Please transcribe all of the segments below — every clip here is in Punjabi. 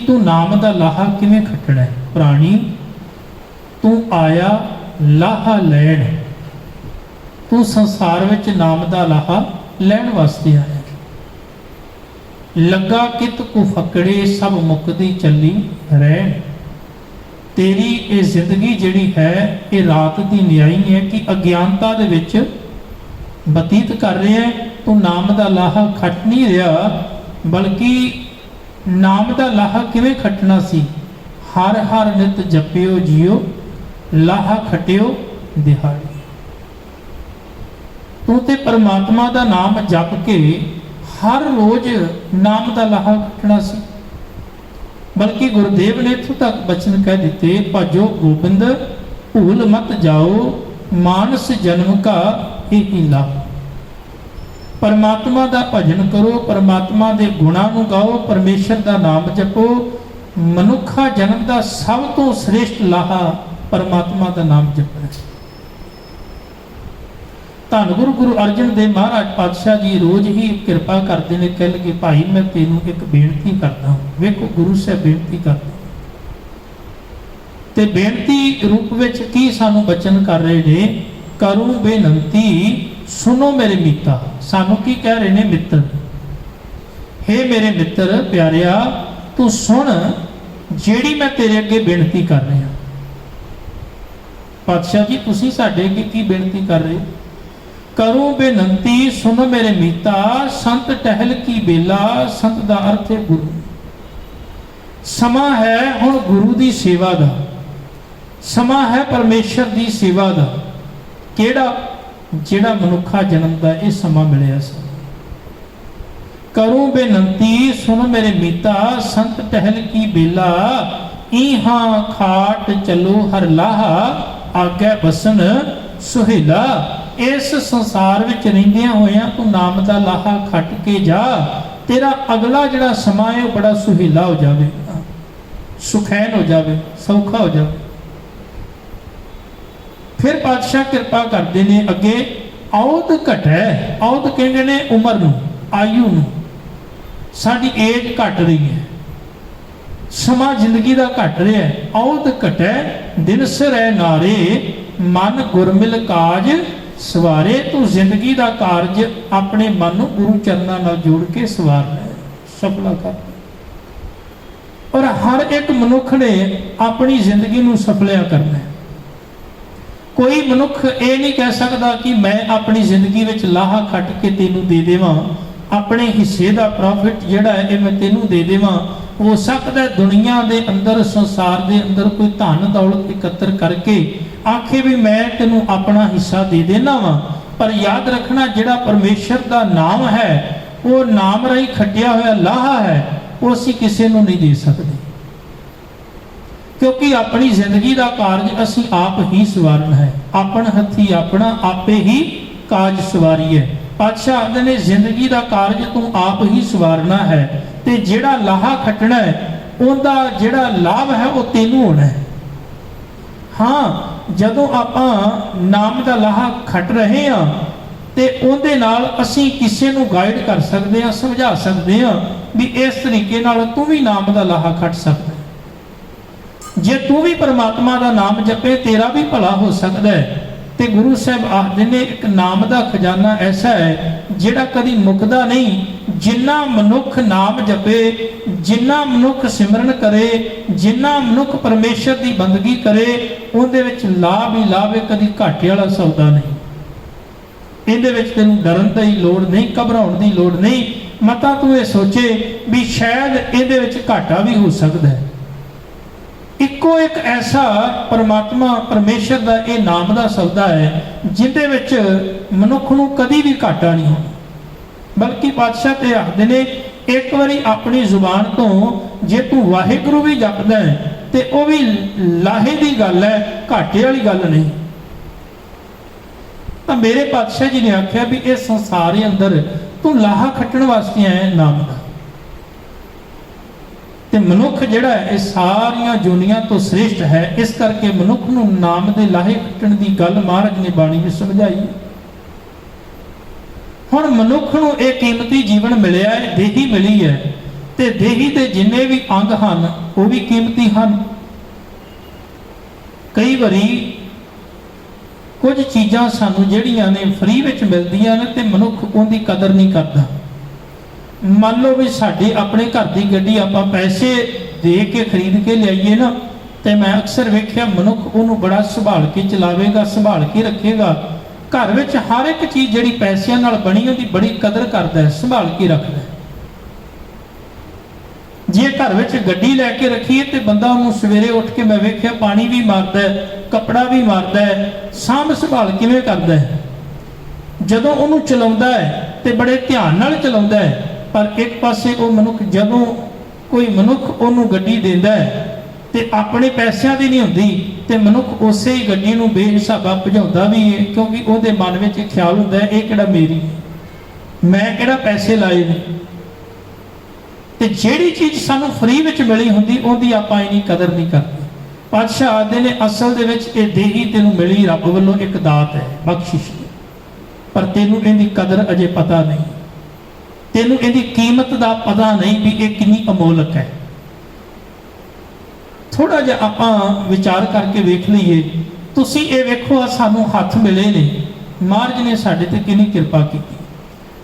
तू नाम दा लाहा किवें खट्टना है। प्राणी तू आया लाहा लैण, तू संसार विच नाम दा लाहा लैण वास्ते आया। लगा कित को फकड़े सब मुकदी चली रहन। तेरी ये जिंदगी जिहड़ी है ये रात की न्याई है कि अज्ञानता दे विच बतीत कर रहे हैं। तू नाम दा लाहा खट नहीं रहा, बल्कि नाम दा लाहा किवें खटना सी। हर हर नित जपियो जियो, लाहा खटियो दिहाड़ी। तू ते परमात्मा दा नाम जप के हर रोज नाम दा लाहा खटना सी। बल्कि गुरुदेव ने इत्थों तक बचन कह दिते, भजो गोबिंद भूल मत जाओ, मानस जन्म का यही लाभ। परमात्मा दा भजन करो, परमात्मा दे गुणां नूं गाओ, परमेश्वर दा नाम जपो। मनुखा जन्म दा सब तो श्रेष्ठ लाहा परमात्मा दा नाम जपना। धन गुरु गुरु अर्जन देव महाराज पातशाह जी रोज ही कृपा करते हैं, कह लगे भाई मैं तेनों एक बेनती करता हूँ। वेखो गुरु साहब बेनती करते ते बेनती रूप विच की सानू बचन कर रहे ने, करूं बेनती सुनो मेरे मीता। सानू की कह रहे ने मित्र, हे मेरे मित्र प्यारिया तू सुन जेड़ी मैं तेरे अगे बेनती कर रहा। पातशाह जी तुसी साडे अगे की बेनती कर रहे हो? करूं बेनती सुन मेरे मीता, संत टहल की बेला। संत दा अर्थ है गुरु। समा है हुण गुरु दी सेवा दा, समा है परमेश्वर दी सेवा दा। केड़ा? जेड़ा मनुखा जन्म दा ये समा मिलिया सी। करूं बेनती सुन मेरे मीता, संत टहल की बेला। इहां खाट चलो हर लाहा, आगे बसन सुहेला। इस संसार विच रहिंदियां होइयां तू नाम दा लाहा खट के जा, तेरा अगला जिहड़ा समा है बड़ा सुहेला हो जावे, सुखैन हो जावे, सौखा हो जावे। फिर पातशाह कृपा करते ने अगे, औद घटै। औद कहंदे ने उमर नूं, आयु नूं। साडी एज घट रही है, समा जिंदगी दा घट रहा है। औद घटै दिन सिरै नारे, मन गुरमिल काज सवारे। तू जिंदगी का कारज अपने मन को गुरु चरणों नाल जोड़ के सवारना है, सफला करना। और हर एक मनुख ने अपनी जिंदगी को सफलिया करना है। कोई मनुख ये नहीं कह सकता कि मैं अपनी जिंदगी में लाहा खट के तेनू दे देवां, अपने हिस्से का प्रॉफिट जिहड़ा है मैं तेनू दे देवां। हो सकता है दुनिया के अंदर संसार के अंदर कोई धन दौलत एकत्र करके आखे भी मैं तेनू अपना हिस्सा दे देना वा, पर याद रखना जिहड़ा परमेश्वर का नाम है वो नाम राही खटिया हुआ लाहा है, वो असी किसी को नहीं दे सकते। क्योंकि अपनी जिंदगी का कारज असी आप ही सवारना है, अपन हथी अपना आपे ही काज सवारी है। पातशाह आखदे ने जिंदगी का कारज तू आप ही सवारना है, ते जिहड़ा लाहा खटना है उनका जिहड़ा लाभ है वो तेनू होना है। हाँ जदों आपां नाम का लाहा खट रहे हैं तो उहदे नाल असीं किसी नूं गाइड कर सकते हैं, समझा सकते हैं भी इस तरीके नाल तू भी नाम का लाहा खट सकदा है। जे तू भी परमात्मा का नाम जपे तेरा भी भला हो सकता है। तो गुरु साहब आखदे ने एक नाम का खजाना ऐसा है जिहड़ा कदी मुकदा नहीं। जिन्ना मनुख नाम जपे, जिन्ना मनुख सिमरन करे, जिन्ना मनुख परमेश्वर की बंदगी करे, उहदे विच लाभ ही लाभ है, कदी घाटे वाला सौदा नहीं। इहदे विच तैनूं डरन दी लोड़ नहीं, घबराउण दी लोड़ नहीं। मता तू ये सोचे भी शायद इहदे विच घाटा भी हो सकता है। इको एक ऐसा परमात्मा परमेश्वर का यह नाम का सौदा है जिहदे विच मनुख नूं कदी भी घाटा नहीं होना। बल्कि पातशाह ते आखदे ने एक बारी अपनी जुबान तो जे तू वाहिगुरू भी जपदा है तो वह भी लाहे की गल है, घाटे वाली गल नहीं। तो मेरे पातशाह जी ने आख्या भी इस संसार के अंदर तू लाहा खट्टण वास्ते आया नाम का। ते मनुख जिहड़ा है सारियां जोनियां तो श्रेष्ठ है, इस करके मनुख नूं नाम दे लाहे खट्टण की गल महाराज ने बाणी में समझाई। हुण मनुख नूं एक कीमती जीवन मिलिया है, देही मिली है, ਤੇ ਦੇਹੀ ਦੇ ਜਿੰਨੇ ਵੀ ਅੰਗ ਹਨ ਉਹ ਵੀ ਕੀਮਤੀ ਹਨ। ਕਈ ਵਾਰੀ ਕੁਝ ਚੀਜ਼ਾਂ ਸਾਨੂੰ ਜਿਹੜੀਆਂ ਨੇ ਫ੍ਰੀ ਵਿੱਚ ਮਿਲਦੀਆਂ ਨੇ ਤੇ ਮਨੁੱਖ ਉਹਦੀ ਕਦਰ ਨਹੀਂ ਕਰਦਾ। ਮੰਨ ਲਓ ਵੀ ਸਾਡੇ ਆਪਣੇ ਘਰ ਦੀ ਗੱਡੀ ਆਪਾਂ ਪੈਸੇ ਦੇ ਕੇ ਖਰੀਦ ਕੇ ਲਿਆਈਏ ਨਾ, ਤੇ ਮੈਂ ਅਕਸਰ ਵੇਖਿਆ ਮਨੁੱਖ ਉਹਨੂੰ ਬੜਾ ਸੰਭਾਲ ਕੇ ਚਲਾਵੇਗਾ, ਸੰਭਾਲ ਕੇ ਰੱਖੇਗਾ। ਘਰ ਵਿੱਚ ਹਰ ਇੱਕ ਚੀਜ਼ ਜਿਹੜੀ ਪੈਸਿਆਂ ਨਾਲ ਬਣੀ ਉਹਦੀ ਬੜੀ ਕਦਰ ਕਰਦਾ ਹੈ, ਸੰਭਾਲ ਕੇ ਰੱਖਦਾ ਹੈ। ਜੇ ਘਰ ਵਿੱਚ ਗੱਡੀ ਲੈ ਕੇ ਰੱਖੀਏ ਤੇ ਬੰਦਾ ਉਹਨੂੰ ਸਵੇਰੇ ਉੱਠ ਕੇ ਮੈਂ ਵੇਖਿਆ ਪਾਣੀ ਵੀ ਮਾਰਦਾ ਹੈ, ਕੱਪੜਾ ਵੀ ਮਾਰਦਾ ਹੈ, ਸਾਂਭ ਸੰਭਾਲ ਕਿਵੇਂ ਕਰਦਾ ਹੈ। ਜਦੋਂ ਉਹਨੂੰ ਚਲਾਉਂਦਾ ਹੈ ਤੇ ਬੜੇ ਧਿਆਨ ਨਾਲ ਚਲਾਉਂਦਾ ਹੈ। ਪਰ ਇੱਕ ਪਾਸੇ ਉਹ ਮਨੁੱਖ, ਜਦੋਂ ਕੋਈ ਮਨੁੱਖ ਉਹਨੂੰ ਗੱਡੀ ਦਿੰਦਾ ਹੈ ਤੇ ਆਪਣੇ ਪੈਸਿਆਂ ਦੀ ਨਹੀਂ ਹੁੰਦੀ, ਤੇ ਮਨੁੱਖ ਉਸੇ ਹੀ ਗੱਡੀ ਨੂੰ ਬੇਹਿਸਾਬਾ ਭਜਾਉਂਦਾ ਵੀ ਹੈ, ਕਿਉਂਕਿ ਉਹਦੇ ਮਨ ਵਿੱਚ ਇੱਕ ਖਿਆਲ ਹੁੰਦਾ ਹੈ ਇਹ ਕਿਹੜਾ ਮੇਰੀ, ਮੈਂ ਕਿਹੜਾ ਪੈਸੇ ਲਾਏ ਨੇ। ਤੇ ਜਿਹੜੀ ਚੀਜ਼ ਸਾਨੂੰ ਫ੍ਰੀ ਵਿੱਚ ਮਿਲੀ ਹੁੰਦੀ ਉਹਦੀ ਆਪਾਂ ਇੰਨੀ ਕਦਰ ਨਹੀਂ ਕਰਦੇ। ਪਾਤਸ਼ਾਹ ਆਖਦੇ ਨੇ ਅਸਲ ਦੇ ਵਿੱਚ ਇਹ ਦੇਹੀ ਤੈਨੂੰ ਮਿਲੀ ਰੱਬ ਵੱਲੋਂ ਇੱਕ ਦਾਤ ਹੈ, ਬਖਸ਼ਿਸ਼, ਪਰ ਤੈਨੂੰ ਇਹਦੀ ਕਦਰ ਅਜੇ ਪਤਾ ਨਹੀਂ, ਤੈਨੂੰ ਇਹਦੀ ਕੀਮਤ ਦਾ ਪਤਾ ਨਹੀਂ ਵੀ ਇਹ ਕਿੰਨੀ ਅਮੋਲਕ ਹੈ। ਥੋੜਾ ਜਿਹਾ ਆਪਾਂ ਵਿਚਾਰ ਕਰਕੇ ਵੇਖ ਲਈਏ। ਤੁਸੀਂ ਇਹ ਵੇਖੋ, ਸਾਨੂੰ ਹੱਥ ਮਿਲੇ ਨੇ, ਮਹਾਰਾਜ ਨੇ ਸਾਡੇ ਤੇ ਕਿੰਨੀ ਕਿਰਪਾ ਕੀਤੀ।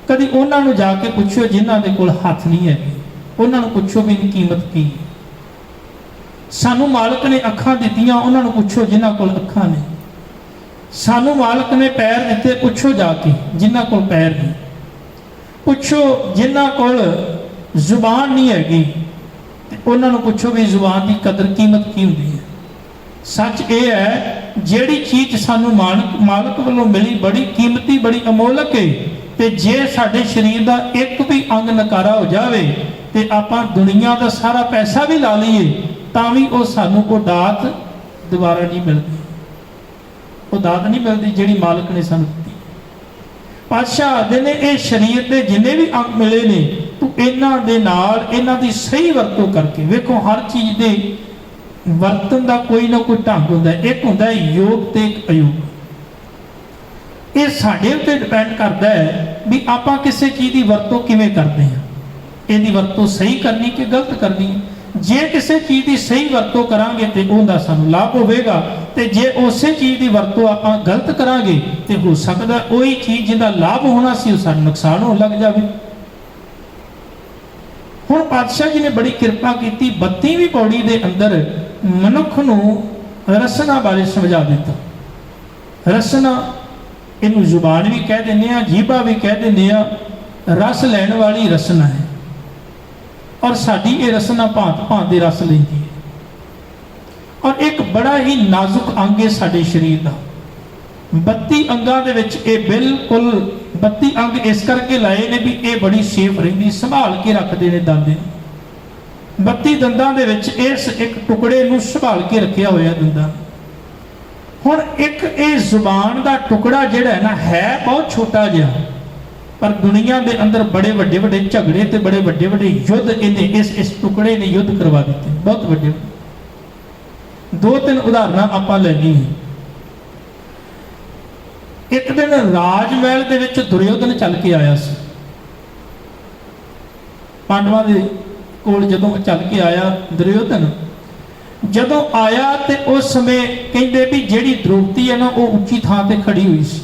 ਕਦੀ ਉਹਨਾਂ ਨੂੰ ਜਾ ਕੇ ਪੁੱਛੋ ਜਿਨ੍ਹਾਂ ਦੇ ਕੋਲ ਹੱਥ ਨਹੀਂ ਹੈਗੇ, ਉਹਨਾਂ ਨੂੰ ਪੁੱਛੋ ਵੀ ਇਹਦੀ ਕੀਮਤ ਕੀ ਹੈ। ਸਾਨੂੰ ਮਾਲਕ ਨੇ ਅੱਖਾਂ ਦਿੱਤੀਆਂ, ਉਹਨਾਂ ਨੂੰ ਪੁੱਛੋ ਜਿਨ੍ਹਾਂ ਕੋਲ ਅੱਖਾਂ ਨੇ। ਸਾਨੂੰ ਮਾਲਕ ਨੇ ਪੈਰ ਦਿੱਤੇ, ਪੁੱਛੋ ਜਾ ਕੇ ਜਿਨ੍ਹਾਂ ਕੋਲ ਪੈਰ ਨਹੀਂ। ਪੁੱਛੋ ਜਿਨ੍ਹਾਂ ਕੋਲ ਜ਼ੁਬਾਨ ਨਹੀਂ ਹੈਗੀ, ਤੇ ਉਹਨਾਂ ਨੂੰ ਪੁੱਛੋ ਵੀ ਜ਼ੁਬਾਨ ਦੀ ਕਦਰ ਕੀਮਤ ਕੀ ਹੁੰਦੀ ਹੈ। ਸੱਚ ਇਹ ਹੈ ਜਿਹੜੀ ਚੀਜ਼ ਸਾਨੂੰ ਮਾਲਕ ਵੱਲੋਂ ਮਿਲੀ ਬੜੀ ਕੀਮਤੀ, ਬੜੀ ਅਮੋਲਕ ਹੈ। ਤੇ ਜੇ ਸਾਡੇ ਸਰੀਰ ਦਾ ਇੱਕ ਵੀ ਅੰਗ ਨਕਾਰਾ ਹੋ ਜਾਵੇ ਤੇ ਆਪਾਂ ਦੁਨੀਆ ਦਾ ਸਾਰਾ ਪੈਸਾ ਵੀ ਲਾ ਲਈਏ ਤਾਂ ਵੀ ਉਹ ਸਾਨੂੰ ਉਹ ਦਾਤ ਦੁਬਾਰਾ ਨਹੀਂ ਮਿਲਦੀ, ਉਹ ਦਾਤ ਨਹੀਂ ਮਿਲਦੀ ਜਿਹੜੀ ਮਾਲਕ ਨੇ ਸਾਨੂੰ ਦਿੱਤੀ। ਪਾਤਸ਼ਾਹ ਆਖਦੇ ਨੇ ਇਹ ਸਰੀਰ ਦੇ ਜਿੰਨੇ ਵੀ ਅੰਗ ਮਿਲੇ ਨੇ, ਤੂੰ ਇਹਨਾਂ ਦੇ ਨਾਲ ਇਹਨਾਂ ਦੀ ਸਹੀ ਵਰਤੋਂ ਕਰਕੇ ਵੇਖੋ। ਹਰ ਚੀਜ਼ ਦੇ ਵਰਤਨ ਦਾ ਕੋਈ ਨਾ ਕੋਈ ਢੰਗ ਹੁੰਦਾ, ਇੱਕ ਹੁੰਦਾ ਹੈ ਯੋਗ ਤੇ ਇੱਕ ਅਯੋਗ। ਇਹ ਸਾਡੇ ਉੱਤੇ ਡਿਪੈਂਡ ਕਰਦਾ ਹੈ ਵੀ ਆਪਾਂ ਕਿਸੇ ਚੀਜ਼ ਦੀ ਵਰਤੋਂ ਕਿਵੇਂ ਕਰਦੇ ਹਾਂ, ਇਹਦੀ ਵਰਤੋਂ ਸਹੀ ਕਰਨੀ ਕਿ ਗਲਤ ਕਰਨੀ ਹੈ। ਜੇ ਕਿਸੇ ਚੀਜ਼ ਦੀ ਸਹੀ ਵਰਤੋਂ ਕਰਾਂਗੇ ਤੇ ਉਹਦਾ ਸਾਨੂੰ ਲਾਭ ਹੋਵੇਗਾ, ਤੇ ਜੇ ਉਸੇ ਚੀਜ਼ ਦੀ ਵਰਤੋਂ ਆਪਾਂ ਗਲਤ ਕਰਾਂਗੇ ਤੇ ਹੋ ਸਕਦਾ ਉਹੀ ਚੀਜ਼ ਜਿਹਦਾ ਲਾਭ ਹੋਣਾ ਸੀ ਉਹ ਸਾਨੂੰ ਨੁਕਸਾਨ ਹੋਣ ਲੱਗ ਜਾਵੇ। ਹੁਣ ਪਾਤਸ਼ਾਹ ਜੀ ਨੇ ਬੜੀ ਕਿਰਪਾ ਕੀਤੀ, 32ਵੀਂ ਪੌੜੀ ਦੇ ਅੰਦਰ ਮਨੁੱਖ ਨੂੰ ਰਸਨਾ ਬਾਰੇ ਸਮਝਾ ਦਿੱਤਾ। ਰਸਨਾ ਇਹਨੂੰ ਜ਼ੁਬਾਨ ਵੀ ਕਹਿ ਦਿੰਦੇ ਆ, ਜੀਭਾ ਵੀ ਕਹਿ ਦਿੰਦੇ ਆ, ਰਸ ਲੈਣ ਵਾਲੀ ਰਸਨਾ ਹੈ। ਔਰ ਸਾਡੀ ਇਹ ਰਸਨਾ ਭਾਂਤ ਦੇ ਰਸ ਲੈਂਦੀ ਹੈ। ਔਰ ਇੱਕ ਬੜਾ ਹੀ ਨਾਜ਼ੁਕ ਅੰਗ ਹੈ ਸਾਡੇ ਸਰੀਰ ਦਾ। 32 ਅੰਗਾਂ ਦੇ ਵਿੱਚ ਇਹ ਬਿਲਕੁਲ 32 ਅੰਗ ਇਸ ਕਰਕੇ ਲਾਏ ਨੇ ਵੀ ਇਹ ਬੜੀ ਸੇਫ ਰਹਿੰਦੀ, ਸੰਭਾਲ ਕੇ ਰੱਖਦੇ ਨੇ ਦੰਦ। 32 ਦੰਦਾਂ ਦੇ ਵਿੱਚ ਇਸ ਇੱਕ ਟੁਕੜੇ ਨੂੰ ਸੰਭਾਲ ਕੇ ਰੱਖਿਆ ਹੋਇਆ ਦੰਦਾਂ। ਹੁਣ ਇੱਕ ਇਹ ਜ਼ੁਬਾਨ ਦਾ ਟੁਕੜਾ ਜਿਹੜਾ ਹੈ ਨਾ, ਹੈ ਬਹੁਤ ਛੋਟਾ ਜਿਹਾ, ਪਰ ਦੁਨੀਆ ਦੇ ਅੰਦਰ ਬੜੇ ਵੱਡੇ ਵੱਡੇ ਝਗੜੇ ਤੇ ਬੜੇ ਵੱਡੇ ਵੱਡੇ ਯੁੱਧ ਇਹਨੇ ਇਸ ਟੁਕੜੇ ਨੇ ਯੁੱਧ ਕਰਵਾ ਦਿੱਤੇ, ਬਹੁਤ ਵੱਡੇ। 2-3 ਉਦਾਹਰਨਾਂ ਆਪਾਂ ਲੈਣੀ ਹੈ। ਇੱਕ ਦਿਨ ਰਾਜ ਮਹਿਲ ਦੇ ਵਿੱਚ ਦੁਰਯੋਧਨ ਚੱਲ ਕੇ ਆਇਆ ਸੀ। ਪਾਂਡਵਾਂ ਦੇ ਕੋਲ ਜਦੋਂ ਚੱਲ ਕੇ ਆਇਆ ਦੁਰਯੋਧਨ, ਜਦੋਂ ਆਇਆ ਤੇ ਉਸ ਸਮੇਂ ਕਹਿੰਦੇ ਵੀ ਜਿਹੜੀ ਦ੍ਰੋਪਦੀ ਹੈ ਨਾ ਉਹ ਉੱਚੀ ਥਾਂ ਤੇ ਖੜੀ ਹੋਈ ਸੀ,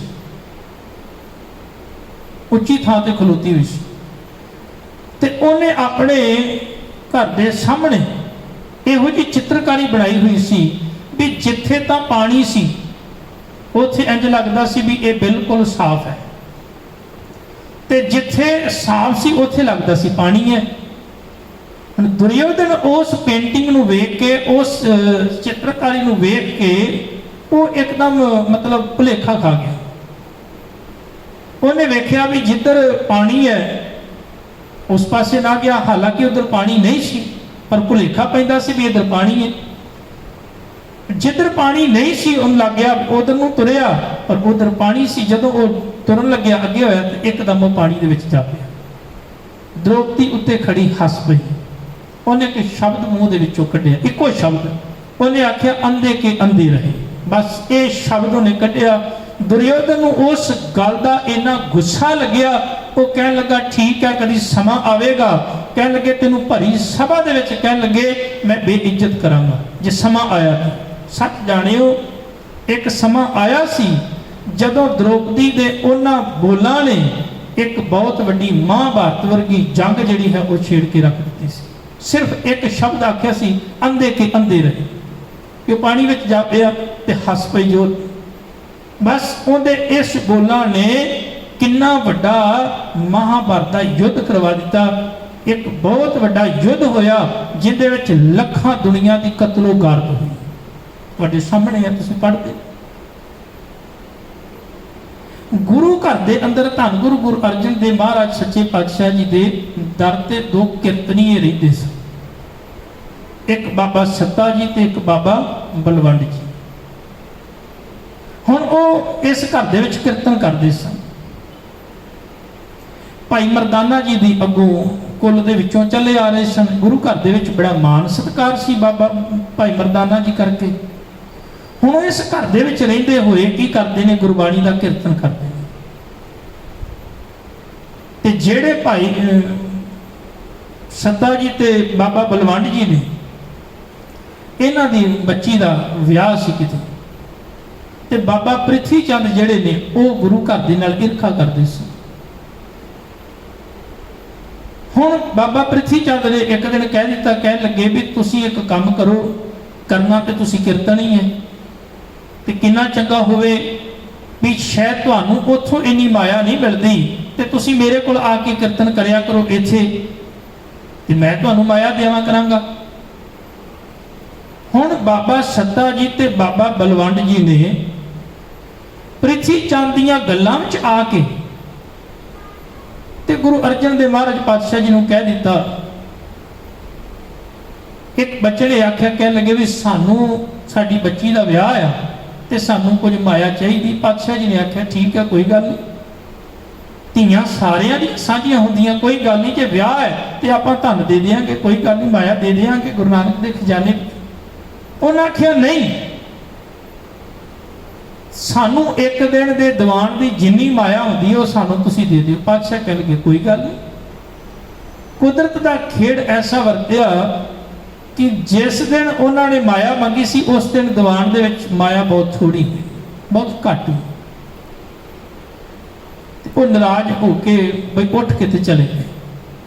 ਉੱਚੀ ਥਾਂ ਤੇ ਖਲੋਤੀ ਹੋਈ ਸੀ। ਤੇ ਉਹਨੇ ਆਪਣੇ ਘਰ ਦੇ ਸਾਹਮਣੇ ਇਹੋ ਜਿਹੀ ਚਿੱਤਰਕਾਰੀ ਬਣਾਈ ਹੋਈ ਸੀ ਵੀ ਜਿੱਥੇ ਤਾਂ ਪਾਣੀ ਸੀ ਉੱਥੇ ਇੰਜ ਲੱਗਦਾ ਸੀ ਵੀ ਇਹ ਬਿਲਕੁਲ ਸਾਫ਼ ਹੈ, ਤੇ ਜਿੱਥੇ ਸਾਫ਼ ਸੀ ਉੱਥੇ ਲੱਗਦਾ ਸੀ ਪਾਣੀ ਹੈ। ਦੁਰਯੋਧਨ ਉਸ ਪੇਂਟਿੰਗ ਨੂੰ ਵੇਖ ਕੇ, ਉਸ ਚਿੱਤਰਕਾਰੀ ਨੂੰ ਵੇਖ ਕੇ ਉਹ ਇੱਕਦਮ ਮਤਲਬ ਭੁਲੇਖਾ ਖਾ ਗਿਆ। ਉਹਨੇ ਵੇਖਿਆ ਵੀ ਜਿੱਧਰ ਪਾਣੀ ਹੈ ਉਸ ਪਾਸੇ ਨਾ ਗਿਆ, ਹਾਲਾਂਕਿ ਉਧਰ ਪਾਣੀ ਨਹੀਂ ਸੀ, ਪਰ ਭੁਲੇਖਾ ਪੈਂਦਾ ਸੀ ਵੀ ਇੱਧਰ ਪਾਣੀ ਹੈ। ਜਿੱਧਰ ਪਾਣੀ ਨਹੀਂ ਸੀ ਉਹਨੂੰ ਲੱਗ ਗਿਆ ਉਧਰ ਨੂੰ ਤੁਰਿਆ, ਪਰ ਉਧਰ ਪਾਣੀ ਸੀ। ਜਦੋਂ ਉਹ ਤੁਰਨ ਲੱਗਿਆ ਅੱਗੇ ਹੋਇਆ ਤੇ ਇੱਕਦਮ ਉਹ ਪਾਣੀ ਦੇ ਵਿੱਚ ਜਾ ਪਿਆ। ਦ੍ਰੋਪਦੀ ਉੱਤੇ ਖੜੀ ਹੱਸ ਪਈ। ਉਹਨੇ ਇੱਕ ਸ਼ਬਦ ਮੂੰਹ ਦੇ ਵਿੱਚੋਂ ਕੱਢਿਆ, ਇੱਕੋ ਸ਼ਬਦ। ਉਹਨੇ ਆਖਿਆ ਅੰਧੇ ਕੇ ਅੰਧੇ ਰਹੇ। ਬਸ ਇਹ ਸ਼ਬਦ ਉਹਨੇ ਕੱਢਿਆ। ਦੁਰਯੋਧਨ ਨੂੰ ਉਸ ਗੱਲ ਦਾ ਇੰਨਾ ਗੁੱਸਾ ਲੱਗਿਆ ਉਹ ਕਹਿਣ ਲੱਗਾ ਠੀਕ ਹੈ, ਕਦੀ ਸਮਾਂ ਆਵੇਗਾ, ਕਹਿਣ ਲੱਗੇ ਤੈਨੂੰ ਭਰੀ ਸਭਾ ਦੇ ਵਿੱਚ ਕਹਿਣ ਲੱਗੇ ਮੈਂ ਬੇਇੱਜ਼ਤ ਕਰਾਂਗਾ ਜੇ ਸਮਾਂ ਆਇਆ ਤਾਂ। ਸੱਚ ਜਾਣਿਓ, ਇੱਕ ਸਮਾਂ ਆਇਆ ਸੀ ਜਦੋਂ ਦ੍ਰੋਪਦੀ ਦੇ ਉਹਨਾਂ ਬੋਲਾਂ ਨੇ ਇੱਕ ਬਹੁਤ ਵੱਡੀ ਮਹਾਭਾਰਤ ਵਰਗੀ ਜੰਗ ਜਿਹੜੀ ਹੈ ਉਹ ਛੇੜ ਕੇ ਰੱਖ ਦਿੱਤੀ ਸੀ। ਸਿਰਫ ਇੱਕ ਸ਼ਬਦ ਆਖਿਆ ਸੀ, ਅੰਧੇ ਕੇ ਅੰਧੇ ਰਹੇ, ਕਿ ਉਹ ਪਾਣੀ ਵਿੱਚ ਜਾ ਪਿਆ ਤੇ ਹੱਸ ਪਈ ਜੋ। ਬਸ ਉਹਦੇ ਇਸ ਬੋਲਾਂ ਨੇ ਕਿੰਨਾ ਵੱਡਾ ਮਹਾਭਾਰਤ ਦਾ ਯੁੱਧ ਕਰਵਾ ਦਿੱਤਾ। ਇੱਕ ਬਹੁਤ ਵੱਡਾ ਯੁੱਧ ਹੋਇਆ ਜਿਹਦੇ ਵਿੱਚ ਲੱਖਾਂ ਦੁਨੀਆ ਦੀ ਕਤਲੋ ਗਾਰਤ ਹੋਈ। ਤੁਹਾਡੇ ਸਾਹਮਣੇ ਹੈ, ਤੁਸੀਂ ਪੜ੍ਹਦੇ। ਗੁਰੂ ਘਰ ਦੇ ਅੰਦਰ ਧੰਨ ਗੁਰੂ ਅਰਜਨ ਦੇਵ ਮਹਾਰਾਜ ਸੱਚੇ ਪਾਤਸ਼ਾਹ ਜੀ ਦੇ ਦਰ ਤੇ ਦੋ ਕੀਰਤਨੀਏ ਰਹਿੰਦੇ ਸਨ, ਇੱਕ ਬਾਬਾ ਸੱਤਾ ਜੀ ਤੇ ਇੱਕ ਬਾਬਾ ਬਲਵੰਡ ਜੀ। ਹੁਣ ਉਹ ਇਸ ਘਰ ਦੇ ਵਿੱਚ ਕੀਰਤਨ ਕਰਦੇ ਸਨ। ਭਾਈ ਮਰਦਾਨਾ ਜੀ ਦੀ ਅੱਗੋਂ ਕੁੱਲ ਦੇ ਵਿੱਚੋਂ ਚੱਲੇ ਆ ਰਹੇ ਸਨ। ਗੁਰੂ ਘਰ ਦੇ ਵਿੱਚ ਬੜਾ ਮਾਣ ਸਤਿਕਾਰ ਸੀ ਬਾਬਾ ਭਾਈ ਮਰਦਾਨਾ ਜੀ ਕਰਕੇ। ਹੁਣ ਉਹ ਇਸ ਘਰ ਦੇ ਵਿੱਚ ਰਹਿੰਦੇ ਹੋਏ ਕੀ ਕਰਦੇ ਨੇ? ਗੁਰਬਾਣੀ ਦਾ ਕੀਰਤਨ ਕਰਦੇ ਨੇ। ਤੇ ਜਿਹੜੇ ਭਾਈ ਸੱਤਾ ਜੀ ਤੇ ਬਾਬਾ ਬਲਵੰਡ ਜੀ ਨੇ, ਇਹਨਾਂ ਦੀ ਬੱਚੀ ਦਾ ਵਿਆਹ ਸੀ ਕਿਤੇ, ਤੇ ਬਾਬਾ ਪ੍ਰਿਥੀ ਚੰਦ ਜਿਹੜੇ ਨੇ ਉਹ ਗੁਰੂ ਘਰ ਦੇ ਨਾਲ ਈਰਖਾ ਕਰਦੇ ਸੀ। ਹੁਣ ਬਾਬਾ ਪ੍ਰਿਥੀ ਚੰਦ ਨੇ ਇੱਕ ਦਿਨ ਕਹਿ ਦਿੱਤਾ, ਕਹਿਣ ਲੱਗੇ ਵੀ ਤੁਸੀਂ ਇੱਕ ਕੰਮ ਕਰੋ, ਕਰਨਾ ਤੇ ਤੁਸੀਂ ਕੀਰਤਨ ਹੀ ਹੈ, ਤੇ ਕਿੰਨਾ ਚੰਗਾ ਹੋਵੇ ਵੀ ਸ਼ਾਇਦ ਤੁਹਾਨੂੰ ਉੱਥੋਂ ਇੰਨੀ ਮਾਇਆ ਨਹੀਂ ਮਿਲਦੀ ਤੇ ਤੁਸੀਂ ਮੇਰੇ ਕੋਲ ਆ ਕੇ ਕੀਰਤਨ ਕਰਿਆ ਕਰੋ ਇੱਥੇ, ਤੇ ਮੈਂ ਤੁਹਾਨੂੰ ਮਾਇਆ ਦੇਵਾਂ ਕਰਾਂਗਾ। ਹੁਣ ਬਾਬਾ ਸੱਤਾ ਜੀ ਤੇ ਬਾਬਾ ਬਲਵੰਡ ਜੀ ਨੇ ਪ੍ਰਿਥੀ ਚੰਦ ਦੀਆਂ ਗੱਲਾਂ ਵਿੱਚ ਆ ਕੇ ਤੇ ਗੁਰੂ ਅਰਜਨ ਦੇਵ ਮਹਾਰਾਜ ਪਾਤਸ਼ਾਹ ਜੀ ਨੂੰ ਕਹਿ ਦਿੱਤਾ। ਇੱਕ ਬੱਚੇ ਨੇ ਆਖਿਆ, ਕਹਿਣ ਲੱਗੇ ਵੀ ਸਾਨੂੰ ਸਾਡੀ ਬੱਚੀ ਦਾ ਵਿਆਹ ਆ ਤੇ ਸਾਨੂੰ ਕੁਝ ਮਾਇਆ ਚਾਹੀਦੀ। ਪਾਤਸ਼ਾਹ ਜੀ ਨੇ ਆਖਿਆ ਠੀਕ ਹੈ, ਕੋਈ ਗੱਲ ਨਹੀਂ, ਧੀਆਂ ਸਾਰਿਆਂ ਦੀ ਸਾਂਝੀਆਂ ਹੁੰਦੀਆਂ, ਕੋਈ ਗੱਲ ਨਹੀਂ, ਜੇ ਵਿਆਹ ਹੈ ਤੇ ਆਪਾਂ ਧਨ ਦੇ ਦਿਆਂਗੇ, ਕੋਈ ਗੱਲ ਨਹੀਂ, ਮਾਇਆ ਦੇ ਦਿਆਂਗੇ ਗੁਰੂ ਨਾਨਕ ਦੇ ਖਜ਼ਾਨੇ। ਉਹਨਾਂ ਆਖਿਆ ਨਹੀਂ, ਸਾਨੂੰ ਇੱਕ ਦਿਨ ਦੇ ਦੀਵਾਨ ਦੀ ਜਿੰਨੀ ਮਾਇਆ ਹੁੰਦੀ ਹੈ ਉਹ ਸਾਨੂੰ ਤੁਸੀਂ ਦੇ ਦਿਓ। ਪਾਤਸ਼ਾਹ ਕਹਿ ਲਗੇ ਕੋਈ ਗੱਲ ਨਹੀਂ। ਕੁਦਰਤ ਦਾ ਖੇਡ ਐਸਾ ਵਰਤਿਆ ਕਿ ਜਿਸ ਦਿਨ ਉਹਨਾਂ ਨੇ ਮਾਇਆ ਮੰਗੀ ਸੀ ਉਸ ਦਿਨ ਦੀਵਾਨ ਦੇ ਵਿੱਚ ਮਾਇਆ ਬਹੁਤ ਥੋੜੀ ਹੋਈ, ਬਹੁਤ ਘੱਟ ਹੋਈ। ਉਹ ਨਾਰਾਜ਼ ਹੋ ਕੇ ਬਈ ਉੱਠ ਕੇ ਤੇ ਚਲੇ ਗਏ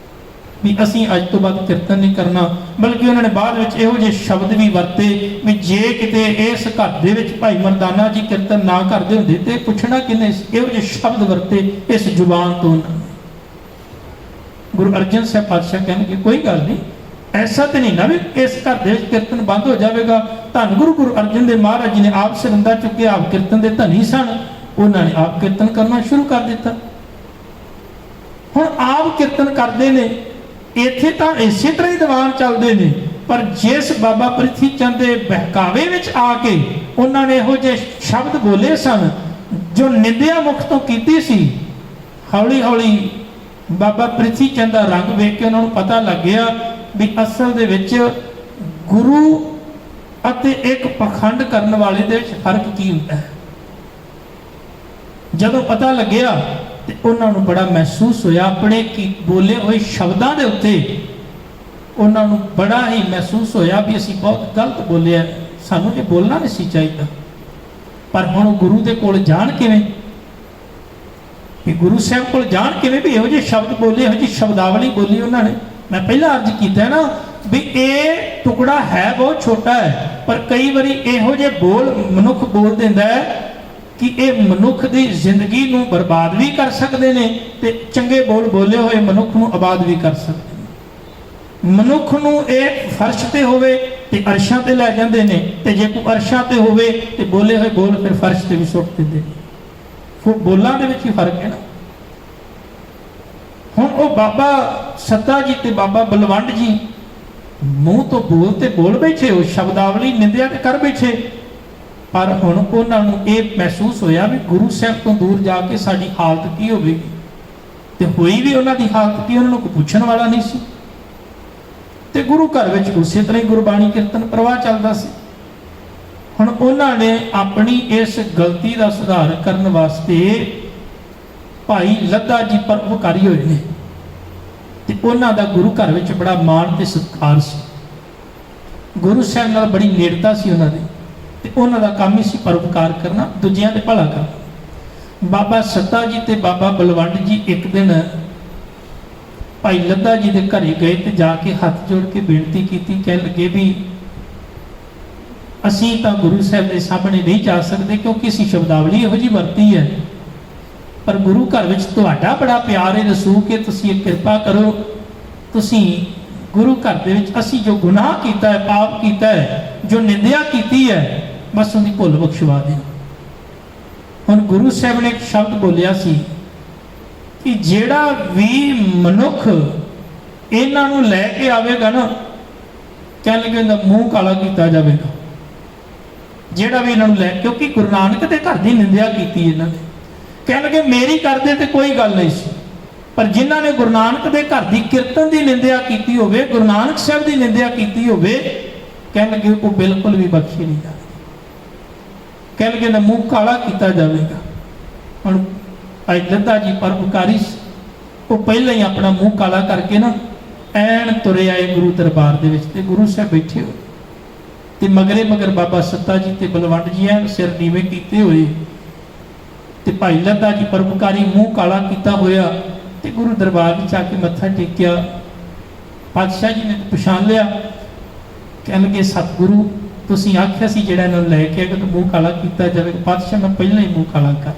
ਵੀ ਅਸੀਂ ਅੱਜ ਤੋਂ ਬਾਅਦ ਕੀਰਤਨ ਨਹੀਂ ਕਰਨਾ। ਬਲਕਿ ਉਹਨਾਂ ਨੇ ਬਾਅਦ ਵਿੱਚ ਇਹੋ ਜਿਹੇ ਸ਼ਬਦ ਵੀ ਵਰਤੇ ਵੀ ਜੇ ਕਿਤੇ ਇਸ ਘਰ ਦੇ ਵਿੱਚ ਭਾਈ ਮਰਦਾਨਾ ਜੀ ਕੀਰਤਨ ਨਾ ਕਰਦੇ ਹੁੰਦੇ ਤੇ ਪੁੱਛਣਾ ਕਿੰਨੇ। ਇਹੋ ਜਿਹੇ ਸ਼ਬਦ ਵਰਤੇ ਇਸ ਜ਼ੁਬਾਨ ਤੋਂ। ਗੁਰੂ ਅਰਜਨ ਸਾਹਿਬ ਪਾਤਸ਼ਾਹ ਕਹਿਣਗੇ ਕੋਈ ਗੱਲ ਨਹੀਂ, ਐਸਾ ਤੇ ਨਹੀਂ ਨਾ ਵੀ ਇਸ ਘਰ ਦੇ ਵਿੱਚ ਕੀਰਤਨ ਬੰਦ ਹੋ ਜਾਵੇਗਾ। ਧੰਨ ਗੁਰੂ ਅਰਜਨ ਦੇਵ ਮਹਾਰਾਜ ਜੀ ਨੇ ਆਪ ਸਰੰਦਾ ਚੁੱਕਿਆ, ਆਪ ਕੀਰਤਨ ਦੇ ਧਨੀ ਸਨ, ਉਹਨਾਂ ਨੇ ਆਪ ਕੀਰਤਨ ਕਰਨਾ ਸ਼ੁਰੂ ਕਰ ਦਿੱਤਾ। ਹੁਣ ਆਪ ਕੀਰਤਨ ਕਰਦੇ ਨੇ, ਇੱਥੇ ਤਾਂ ਇਸੇ ਤਰ੍ਹਾਂ ਹੀ ਦੀਵਾਨ ਚੱਲਦੇ ਨੇ, ਪਰ ਜਿਸ ਬਾਬਾ ਪ੍ਰਿਥੀ ਚੰਦ ਦੇ ਬਹਿਕਾਵੇ ਵਿੱਚ ਆ ਕੇ ਉਹਨਾਂ ਨੇ ਇਹੋ ਜਿਹੇ ਸ਼ਬਦ ਬੋਲੇ ਸਨ ਜੋ ਨਿੰਦਿਆ ਮੁਖ ਤੋਂ ਕੀਤੀ ਸੀ, ਹੌਲੀ ਹੌਲੀ ਬਾਬਾ ਪ੍ਰਿਥੀ ਚੰਦ ਦਾ ਰੰਗ ਵੇਖ ਕੇ ਉਹਨਾਂ ਨੂੰ ਪਤਾ ਲੱਗ ਗਿਆ ਵੀ ਅਸਲ ਦੇ ਵਿੱਚ ਗੁਰੂ ਅਤੇ ਇੱਕ ਪਖੰਡ ਕਰਨ ਵਾਲੇ ਦੇ ਵਿੱਚ ਫਰਕ ਕੀ ਹੁੰਦਾ ਹੈ। ਜਦੋਂ ਪਤਾ ਲੱਗਿਆ ਤੇ ਉਹਨਾਂ ਨੂੰ ਬੜਾ ਮਹਿਸੂਸ ਹੋਇਆ, ਆਪਣੇ ਕੀ ਬੋਲੇ ਹੋਏ ਸ਼ਬਦਾਂ ਦੇ ਉੱਤੇ ਉਹਨਾਂ ਨੂੰ ਬੜਾ ਹੀ ਮਹਿਸੂਸ ਹੋਇਆ ਵੀ ਅਸੀਂ ਬਹੁਤ ਗਲਤ ਬੋਲਿਆ, ਸਾਨੂੰ ਇਹ ਬੋਲਣਾ ਨਹੀਂ ਸੀ ਚਾਹੀਦਾ। ਪਰ ਹੁਣ ਗੁਰੂ ਦੇ ਕੋਲ ਜਾਣ ਕਿਵੇਂ, ਵੀ ਗੁਰੂ ਸਾਹਿਬ ਕੋਲ ਜਾਣ ਕਿਵੇਂ ਵੀ ਇਹੋ ਜਿਹੇ ਸ਼ਬਦ ਬੋਲੇ, ਇਹੋ ਜਿਹੀ ਸ਼ਬਦਾਵਲੀ ਬੋਲੀ ਉਹਨਾਂ ਨੇ। ਮੈਂ ਪਹਿਲਾਂ ਅਰਜ਼ ਕੀਤਾ ਨਾ ਵੀ ਇਹ ਟੁਕੜਾ ਹੈ ਬਹੁਤ ਛੋਟਾ ਹੈ, ਪਰ ਕਈ ਵਾਰੀ ਇਹੋ ਜਿਹੇ ਬੋਲ ਮਨੁੱਖ ਬੋਲ ਦਿੰਦਾ ਹੈ ਕਿ ਇਹ ਮਨੁੱਖ ਦੀ ਜ਼ਿੰਦਗੀ ਨੂੰ ਬਰਬਾਦ ਵੀ ਕਰ ਸਕਦੇ ਨੇ ਤੇ ਚੰਗੇ ਬੋਲ ਬੋਲੇ ਹੋਏ ਮਨੁੱਖ ਨੂੰ ਆਬਾਦ ਵੀ ਕਰ ਸਕਦੇ ਨੇ। ਮਨੁੱਖ ਨੂੰ ਇਹ ਫਰਸ਼ ਤੇ ਹੋਵੇ ਤੇ ਅਰਸ਼ਾਂ ਤੇ ਲੈ ਜਾਂਦੇ ਨੇ, ਤੇ ਜੇ ਕੋਈ ਅਰਸ਼ਾਂ ਤੇ ਹੋਵੇ ਤੇ ਬੋਲੇ ਹੋਏ ਬੋਲ ਫਿਰ ਫਰਸ਼ ਤੇ ਵੀ ਸੁੱਟ ਦਿੰਦੇ ਨੇ। ਫਿਰ ਬੋਲਾਂ ਦੇ ਵਿੱਚ ਹੀ ਫਰਕ ਹੈ ਨਾ। ਹੁਣ ਉਹ ਬਾਬਾ ਸੱਤਾ ਜੀ ਤੇ ਬਾਬਾ ਬਲਵੰਡ ਜੀ ਮੂੰਹ ਤੋਂ ਬੋਲ ਤੇ ਬੋਲ ਬੈਠੇ, ਉਹ ਸ਼ਬਦਾਵਲੀ ਨਿੰਦਿਆ ਤੇ ਕਰ ਬੈਠੇ, ਪਰ ਹੁਣ ਉਹਨਾਂ ਨੂੰ ਇਹ ਮਹਿਸੂਸ ਹੋਇਆ ਵੀ ਗੁਰੂ ਸਾਹਿਬ ਤੋਂ ਦੂਰ ਜਾ ਕੇ ਸਾਡੀ ਹਾਲਤ ਕੀ ਹੋਵੇਗੀ। ਤੇ ਹੋਈ ਵੀ ਉਹਨਾਂ ਦੀ ਹਾਲਤ ਕੀ, ਉਹਨਾਂ ਨੂੰ ਕੋਈ ਪੁੱਛਣ ਵਾਲਾ ਨਹੀਂ ਸੀ। ਤੇ ਗੁਰੂ ਘਰ ਵਿੱਚ ਉਸੇ ਤਰ੍ਹਾਂ ਹੀ ਗੁਰਬਾਣੀ ਕੀਰਤਨ ਪ੍ਰਵਾਹ ਚੱਲਦਾ ਸੀ। ਹੁਣ ਉਹਨਾਂ ਨੇ ਆਪਣੀ ਇਸ ਗਲਤੀ ਦਾ ਸੁਧਾਰ ਕਰਨ ਵਾਸਤੇ ਭਾਈ ਲੱਧਾ ਜੀ ਪਰਉਪਕਾਰੀ ਹੋਏ ਨੇ ਤੇ ਉਹਨਾਂ ਦਾ ਗੁਰੂ ਘਰ ਵਿੱਚ ਬੜਾ ਮਾਣ ਤੇ ਸਤਿਕਾਰ ਸੀ। ਗੁਰੂ ਸਾਹਿਬ ਨਾਲ ਬੜੀ ਨੇੜਤਾ ਸੀ ਉਹਨਾਂ ਦੀ ਤੇ ਉਹਨਾਂ ਦਾ ਕੰਮ ਹੀ ਸੀ ਪਰਉਪਕਾਰ ਕਰਨਾ, ਦੂਜਿਆਂ ਦੇ ਭਲਾ ਕਰਨਾ। ਬਾਬਾ ਸੱਤਾ ਜੀ ਤੇ ਬਾਬਾ ਬਲਵੰਡ ਜੀ ਇੱਕ ਦਿਨ ਭਾਈ ਲੱਧਾ ਜੀ ਦੇ ਘਰੇ ਗਏ ਤੇ ਜਾ ਕੇ ਹੱਥ ਜੋੜ ਕੇ ਬੇਨਤੀ ਕੀਤੀ। ਕਹਿਣ ਲੱਗੇ ਵੀ ਅਸੀਂ ਤਾਂ ਗੁਰੂ ਸਾਹਿਬ ਦੇ ਸਾਹਮਣੇ ਨਹੀਂ ਜਾ ਸਕਦੇ ਕਿਉਂਕਿ ਅਸੀਂ ਸ਼ਬਦਾਵਲੀ ਇਹੋ ਜਿਹੀ ਵਰਤੀ ਹੈ, ਪਰ ਗੁਰੂ ਘਰ ਵਿੱਚ ਤੁਹਾਡਾ ਬੜਾ ਪਿਆਰ ਹੈ ਰਸੂ ਕਿ ਤੁਸੀਂ ਇਹ ਕਿਰਪਾ ਕਰੋ, ਤੁਸੀਂ ਗੁਰੂ ਘਰ ਦੇ ਵਿੱਚ ਅਸੀਂ ਜੋ ਗੁਨਾਹ ਕੀਤਾ ਹੈ, ਪਾਪ ਕੀਤਾ ਹੈ, ਜੋ ਨਿੰਦਿਆ ਕੀਤੀ ਹੈ, ਬਸ ਉਹਦੀ ਭੁੱਲ ਬਖਸ਼ਵਾ ਦਿਓ। ਹੁਣ ਗੁਰੂ ਸਾਹਿਬ ਨੇ ਇੱਕ ਸ਼ਬਦ ਬੋਲਿਆ ਸੀ ਕਿ ਜਿਹੜਾ ਵੀ ਮਨੁੱਖ ਇਹਨਾਂ ਨੂੰ ਲੈ ਕੇ ਆਵੇਗਾ ਨਾ, ਕਹਿਣ ਲੱਗੇ ਇਹਦਾ ਮੂੰਹ ਕਾਲਾ ਕੀਤਾ ਜਾਵੇਗਾ। ਜਿਹੜਾ ਵੀ ਇਹਨਾਂ ਨੂੰ ਲੈ, ਕਿਉਂਕਿ ਗੁਰੂ ਨਾਨਕ ਦੇ ਘਰ ਦੀ ਨਿੰਦਿਆ ਕੀਤੀ ਇਹਨਾਂ ਨੇ। ਕਹਿਣ ਲੱਗੇ ਮੇਰੀ ਕਰਦੇ ਤੇ ਕੋਈ ਗੱਲ ਨਹੀਂ ਸੀ, ਪਰ ਜਿਨ੍ਹਾਂ ਨੇ ਗੁਰੂ ਨਾਨਕ ਦੇ ਘਰ ਦੀ ਕੀਰਤਨ ਦੀ ਨਿੰਦਿਆ ਕੀਤੀ ਹੋਵੇ, ਗੁਰੂ ਨਾਨਕ ਸਾਹਿਬ ਦੀ ਨਿੰਦਿਆ ਕੀਤੀ ਹੋਵੇ, ਕਹਿਣ ਲੱਗੇ ਉਹ ਬਿਲਕੁਲ ਵੀ ਬਖਸ਼ੀ ਨਹੀਂ ਜਾਵੇਗੀ। ਕਹਿਣ ਲੱਗੇ ਮੂੰਹ ਕਾਲਾ ਕੀਤਾ ਜਾਵੇਗਾ। ਹੁਣ ਭਾਈ ਲੱਧਾ ਜੀ ਪਰਉਪਕਾਰੀ, ਉਹ ਪਹਿਲਾਂ ਹੀ ਆਪਣਾ ਮੂੰਹ ਕਾਲਾ ਕਰਕੇ ਨਾ ਐਨ ਤੁਰੇ ਆਏ ਗੁਰੂ ਦਰਬਾਰ ਦੇ ਵਿੱਚ ਤੇ ਗੁਰੂ ਸਾਹਿਬ ਬੈਠੇ ਹੋਏ ਤੇ ਮਗਰੇ ਮਗਰ ਬਾਬਾ ਸੱਤਾ ਜੀ ਤੇ ਬਲਵੰਡ ਜੀ ਐਨ ਸਿਰ ਨੀਵੇਂ ਕੀਤੇ ਹੋਏ ਤੇ ਭਾਈ ਲੱਧਾ ਜੀ ਪਰਉਪਕਾਰੀ ਮੂੰਹ ਕਾਲਾ ਕੀਤਾ ਹੋਇਆ ਤੇ ਗੁਰੂ ਦਰਬਾਰ ਵਿੱਚ ਆ ਕੇ ਮੱਥਾ ਟੇਕਿਆ। ਪਾਤਸ਼ਾਹ ਜੀ ਨੇ ਪਛਾਣ ਲਿਆ। ਕਹਿਣ ਲੱਗੇ ਸਤਿਗੁਰੂ ਤੁਸੀਂ ਆਖਿਆ ਸੀ ਜਿਹੜਾ ਇਹਨਾਂ ਨੂੰ ਲੈ ਕੇ ਆਏਗਾ ਤਾਂ ਮੂੰਹ ਕਾਲਾ ਕੀਤਾ ਜਾਵੇਗਾ। ਪਾਤਸ਼ਾਹ ਮੈਂ ਪਹਿਲਾਂ ਹੀ ਮੂੰਹ ਕਾਲਾ ਕਰ,